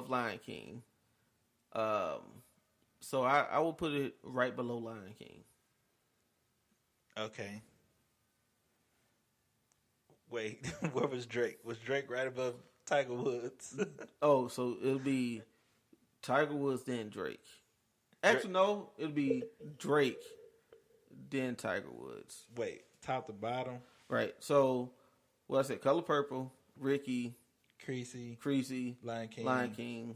love Lion King. So I will put it right below Lion King. Okay. Wait, where was Drake? Was Drake right above Tiger Woods? Oh, so it'll be Tiger Woods, then Drake. Actually, no, it'll be Drake, then Tiger Woods. Wait, top to bottom? Right. So, what I said, Color Purple, Ricky, Creasy, Lion King,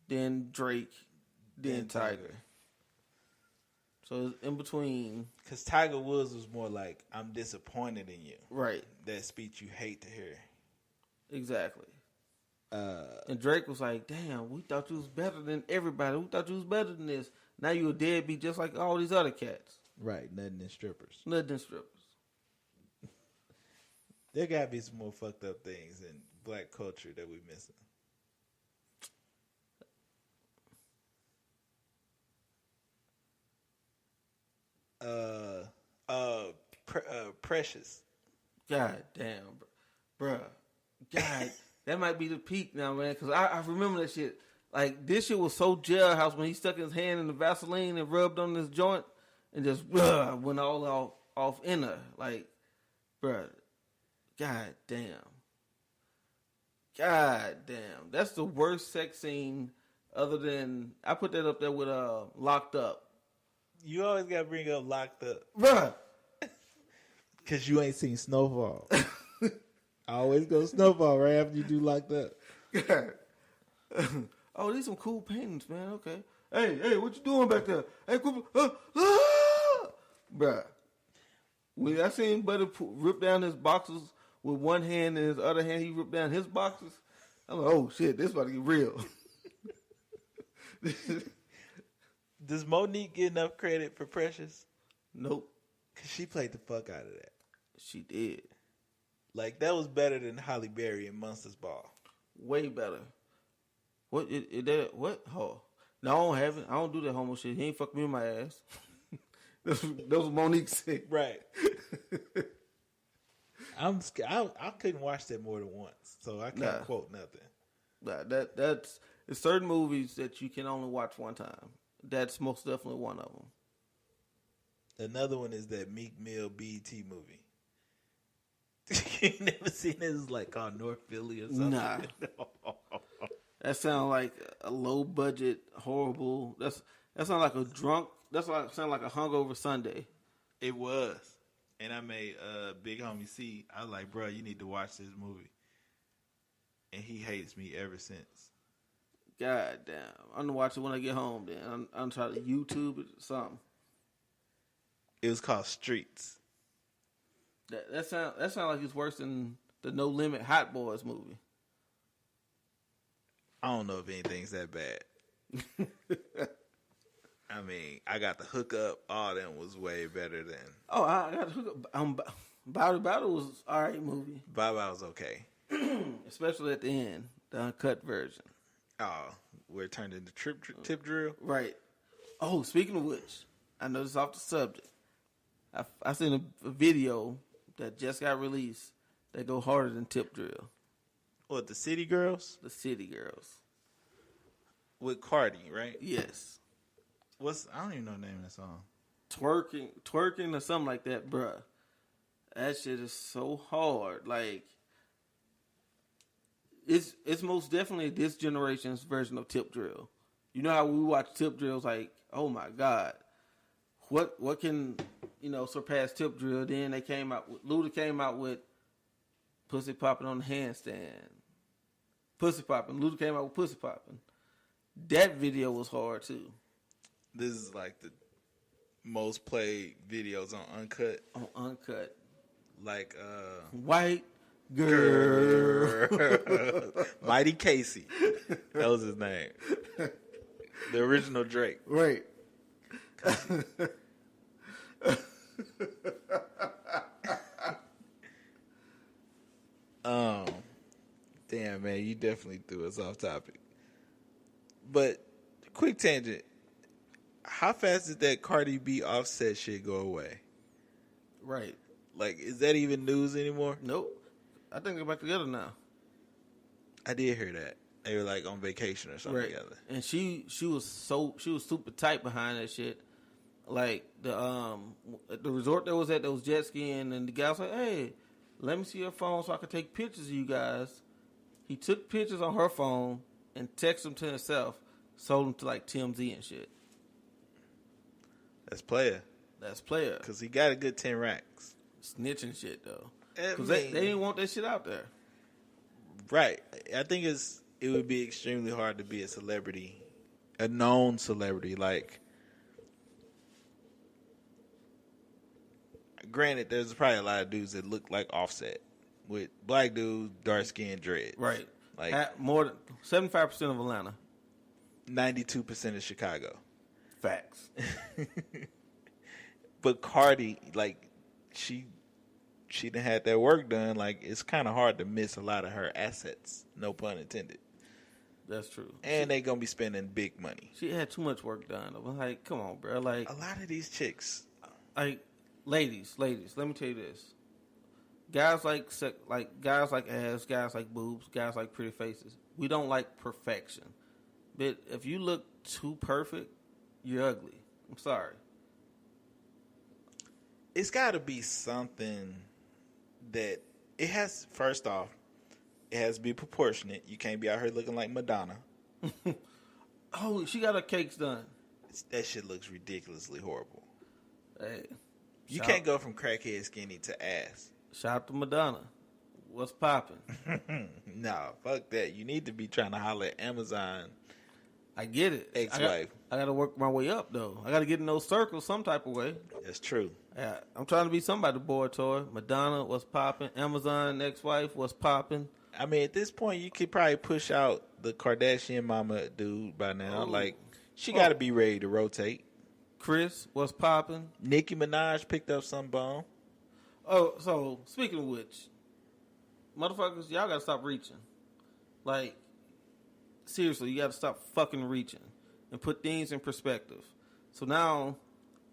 then Drake, then Tiger. So it's in between. Because Tiger Woods was more like, I'm disappointed in you. Right. That speech you hate to hear. Exactly. And Drake was like, damn, we thought you was better than everybody. We thought you was better than this. Now you a deadbeat just like all these other cats. Right. Nothing than strippers. There got to be some more fucked up things in black culture that we missing. Precious. God damn, bruh. God, that might be the peak now, man. Because I remember that shit. Like, this shit was so jailhouse when he stuck his hand in the Vaseline and rubbed on this joint and just went all off in her. Like, bruh, god damn. God damn. That's the worst sex scene other than, I put that up there with Locked Up. You always got to bring up Locked Up. Bruh. Because you ain't seen Snowfall. I always go Snowfall right after you do Locked Up. Oh, these some cool paintings, man. Okay. Hey, what you doing back there? Hey, bruh. When I seen Buddy rip down his boxes with one hand and his other hand, he ripped down his boxes. I'm like, oh shit, this about to get real. Does Monique get enough credit for Precious? Nope. Because she played the fuck out of that. She did. Like, that was better than Halle Berry in Monsters Ball. Way better. What? What? Oh. No, I don't have it. I don't do that homo shit. He ain't fuck me in my ass. Those was Monique said. Right. I couldn't watch that more than once, so I can't quote nothing. That's there's certain movies that you can only watch one time. That's most definitely one of them. Another one is that Meek Mill BET movie. You never seen it? It's like called North Philly or something. Nah. That sounds like a low budget, horrible. That sounds like a drunk. Sound like a hungover Sunday. It was, and I made Big Homie C. I was like, bro, you need to watch this movie, and he hates me ever since. God damn, I'm gonna watch it when I get home. Then I'm trying to YouTube it or something. It was called Streets. That sound like it's worse than the No Limit Hot Boys movie. I don't know if anything's that bad. I mean, I got the hookup. All them was way better than. Oh, I got the hookup. Battle was all right movie. Battle was okay, especially at the end, the uncut version. Oh, where it turned into tip drill. Right. Oh, speaking of which, I know this is off the subject. I seen a video that just got released that go harder than tip drill. What, the City Girls? The City Girls. With Cardi, right? Yes. I don't even know the name of the song. Twerking or something like that, bruh. That shit is so hard. Like, it's most definitely this generation's version of tip drill. You know how we watch tip drills like, oh my God. What can, surpass tip drill? Then Luda came out with Pussy Popping on the Handstand. Pussy Popping. Luda came out with Pussy Popping. That video was hard too. This is like the most played videos on Uncut. On Uncut. Like, White Girl. Mighty Casey. That was his name. The original Drake. Right. Damn, man, you definitely threw us off topic. But, quick tangent. How fast did that Cardi B Offset shit go away? Right. Like, is that even news anymore? Nope. I think they're back together now. I did hear that. They were like on vacation or something together. And she was super tight behind that shit. Like the resort that was at, that was jet skiing, and the guy was like, "Hey, let me see your phone so I can take pictures of you guys." He took pictures on her phone and texted them to himself, sold them to like TMZ and shit. That's player. That's player. Because he got a good 10 racks. Snitching shit though. I Because mean, they didn't want that shit out there. Right. I think it would be extremely hard to be a celebrity, a known celebrity. Like, granted, there's probably a lot of dudes that look like Offset, with black dudes, dark skin, dreads. Right. Like more than 75% of Atlanta. 92% of Chicago. Facts. But Cardi, like, she done had that work done. Like, it's kind of hard to miss a lot of her assets. No pun intended. That's true. And they gonna be spending big money. She had too much work done. I was like, come on, bro. Like, a lot of these chicks, like, ladies, let me tell you this. Guys like ass, guys like boobs, guys like pretty faces. We don't like perfection. But if you look too perfect, you're ugly. I'm sorry. it's got to be something that it has. First off, it has to be proportionate. You can't be out here looking like Madonna. Oh, she got her cakes done. That shit looks ridiculously horrible. Hey, You can't go from crackhead skinny to ass. Shout out to Madonna. What's popping? Nah, fuck that. You need to be trying to holler at Amazon. I get it. Ex-wife. I got to work my way up, though. I got to get in those circles some type of way. That's true. Yeah, I'm trying to be somebody, boy, toy. Madonna, what's popping? Amazon, ex-wife, what's popping? I mean, at this point, you could probably push out the Kardashian mama dude by now. Ooh. Like, she got to be ready to rotate. Chris, what's popping? Nicki Minaj picked up some bone. Oh, so, speaking of which, motherfuckers, y'all got to stop reaching. Like, seriously, you got to stop fucking reaching and put things in perspective. So now,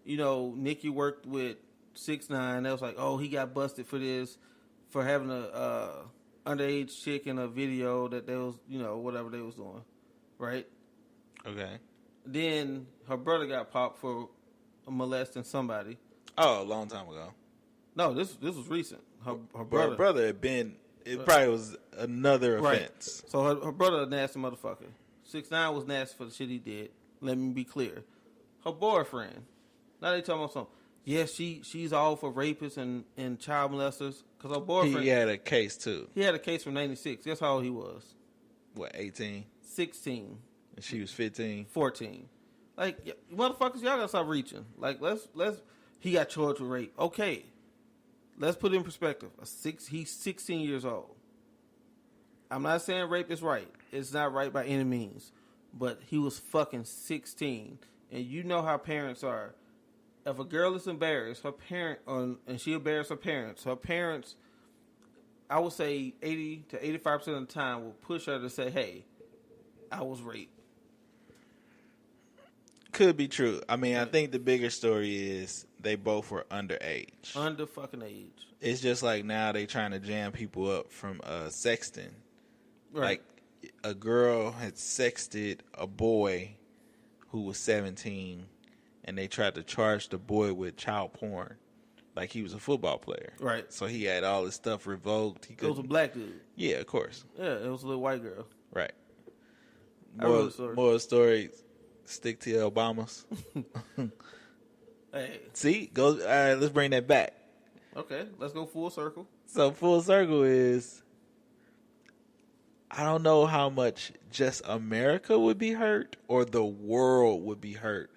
you know, Nicki worked with 6ix9ine. That was like, oh, he got busted for this, for having a underage chick in a video that they was, you know, whatever they was doing, right? Okay. Then her brother got popped for molesting somebody. Oh, a long time ago. No, this was recent. Her Her brother had been. It probably was another offense. Right. So her brother a nasty motherfucker. 6ix9ine was nasty for the shit he did. Let me be clear. Her boyfriend. Now they talking about something. Yeah, she's all for rapists and child molesters. Because her boyfriend. He had a case too. He had a case from '96. Guess how old he was? What, 18? 16. And she was 15. 14. Like, motherfuckers, y'all gotta stop reaching. Like, let's. He got charged with rape. Okay. Let's put it in perspective. He's 16 years old. I'm not saying rape is right. It's not right by any means. But he was fucking 16. And you know how parents are. If a girl is embarrassed, and she embarrassed her parents, I would say 80 to 85% of the time will push her to say, hey, I was raped. Could be true. I mean, I think the bigger story is they both were underage. Under fucking age. It's just like now they trying to jam people up from sexting. Right. Like a girl had sexted a boy who was 17, and they tried to charge the boy with child porn, like he was a football player. Right. So he had all his stuff revoked. It was a black dude. Yeah, of course. Yeah, it was a little white girl. Right. More stories. Stick to your Obamas. Hey. See, go. All right, let's bring that back. Okay, let's go full circle. So full circle is, I don't know how much just America would be hurt or the world would be hurt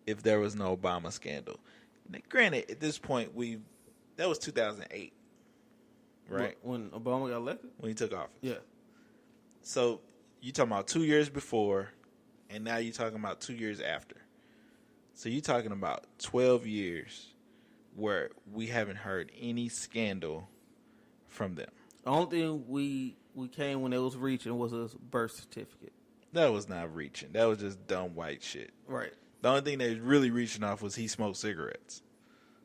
if there was no Obama scandal. Now, granted, at this point, that was 2008, right? When Obama got elected? When he took office. Yeah. So you talking about 2 years before, and now you're talking about 2 years after. So you're talking about 12 years where we haven't heard any scandal from them. The only thing we came when it was reaching was a birth certificate. That was not reaching. That was just dumb white shit. Right. The only thing they was really reaching off was he smoked cigarettes.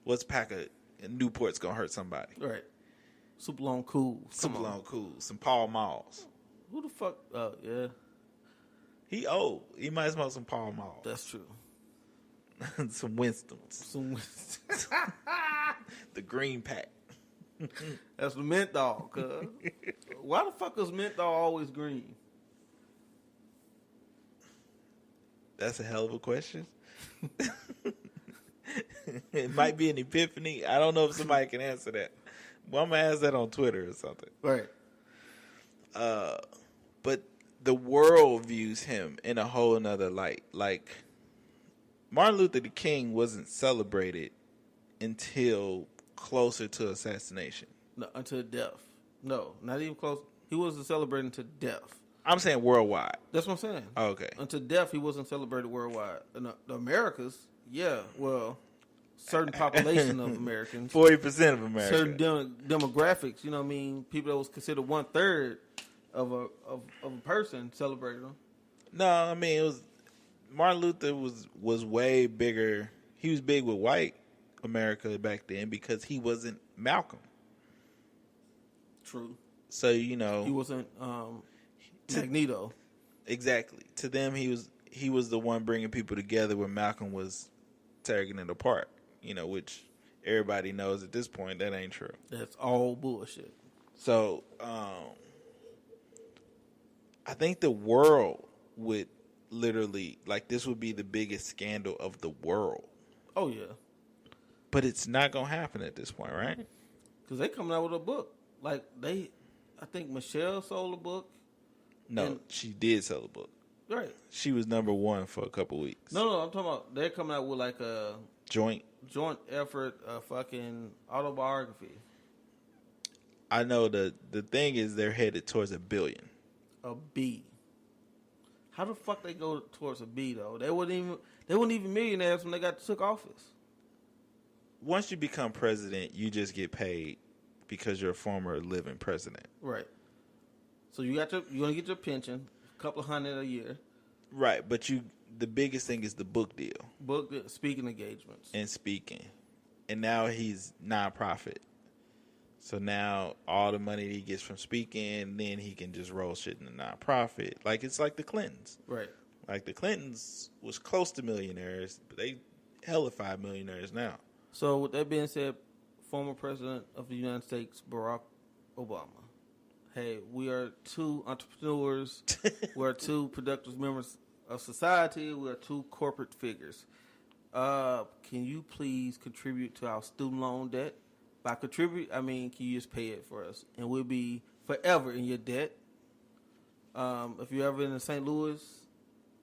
What's pack of Newport's gonna hurt somebody? Right. Super long cool. Super long cool. Some Paul Malls. Who the fuck? Oh, yeah. He old. He might smoke some Pall Mall. That's true. Some Winstons. The green pack. That's the menthol, cuz. Why the fuck is menthol always green? That's a hell of a question. It might be an epiphany. I don't know if somebody can answer that. Well, I'm going to ask that on Twitter or something. Right. But the world views him in a whole nother light. Like, Martin Luther King wasn't celebrated until closer to assassination. No, until death. No, not even close. He wasn't celebrated until death. I'm saying worldwide. That's what I'm saying. Oh, okay. Until death, he wasn't celebrated worldwide. In the Americas, yeah, well, certain population of Americans. 40% of America. Certain demographics, you know what I mean? People that was considered 1/3 of a person celebrated him. No, I mean, it was Martin Luther was way bigger. He was big with white America back then because he wasn't Malcolm. True. So, you know, he wasn't Magneto. Exactly. To them, he was the one bringing people together where Malcolm was tearing it apart. You know, which everybody knows at this point that ain't true. That's all bullshit. So, I think the world would literally, like, this would be the biggest scandal of the world. Oh, yeah. But it's not going to happen at this point, right? Because they coming out with a book. Like, I think Michelle sold a book. No, she did sell a book. Right. She was number 1 for a couple weeks. No, I'm talking about they're coming out with like a joint effort, fucking autobiography. I know the thing is they're headed towards $1 billion. A B. How the fuck they go towards a B though? They weren't even millionaires when they took office. Once you become president, you just get paid because you're a former living president. Right. So you're gonna get your pension, a couple of $100 a year. Right, but the biggest thing is the book deal. Speaking engagements. And speaking. And now he's nonprofit. So now all the money that he gets from speaking, then he can just roll shit in the nonprofit. Like, it's like the Clintons. Right. Like, the Clintons was close to millionaires, but they hellified millionaires now. So with that being said, former president of the United States, Barack Obama. Hey, we are 2 entrepreneurs. We are 2 productive members of society. We are 2 corporate figures. Can you please contribute to our student loan debt? By contribute, I mean, can you just pay it for us? And we'll be forever in your debt. If you're ever in the St. Louis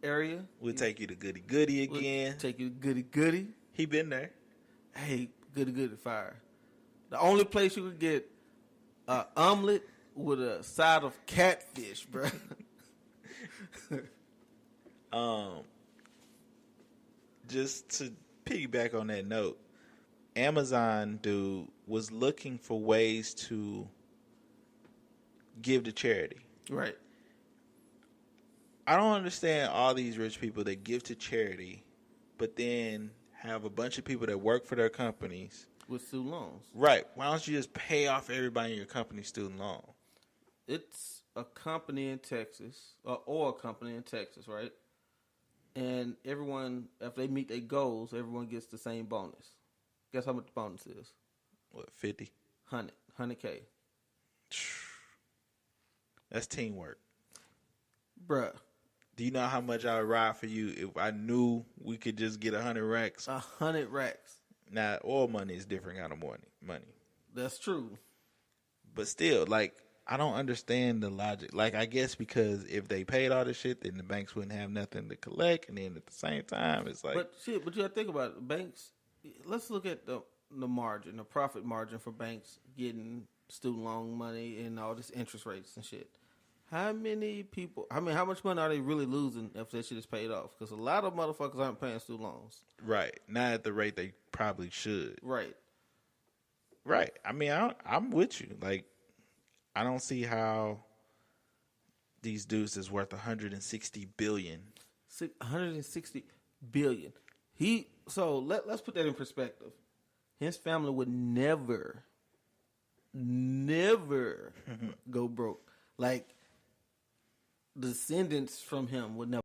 area. We'll take you to Goody Goody again. We'll take you to Goody Goody. He been there. Hey, Goody Goody fire. The only place you could get an omelet with a side of catfish, bro. Just to piggyback on that note, Amazon dude was looking for ways to give to charity. Right. I don't understand all these rich people that give to charity, but then have a bunch of people that work for their companies with student loans. Right. Why don't you just pay off everybody in your company's student loan? It's a company in Texas, or a company in Texas, right? And everyone, if they meet their goals, everyone gets the same bonus. Guess how much the bonus is? What, 50? 100K. That's teamwork. Bruh. Do you know how much I would ride for you if I knew we could just get 100 racks? 100 racks. Now, oil money is different kind of money. That's true. But still, like, I don't understand the logic. Like, I guess because if they paid all this shit, then the banks wouldn't have nothing to collect. And then at the same time, it's like... But you gotta think about it. Banks, let's look at the margin, the profit margin for banks getting student loan money and all this interest rates and shit. How much money are they really losing if that shit is paid off? Because a lot of motherfuckers aren't paying student loans. Right. Not at the rate they probably should. Right. Right. I mean, I'm with you. Like, I don't see how these dudes is worth $160 billion. 160 billion. Let's put that in perspective. His family would never go broke. Like, descendants from him would never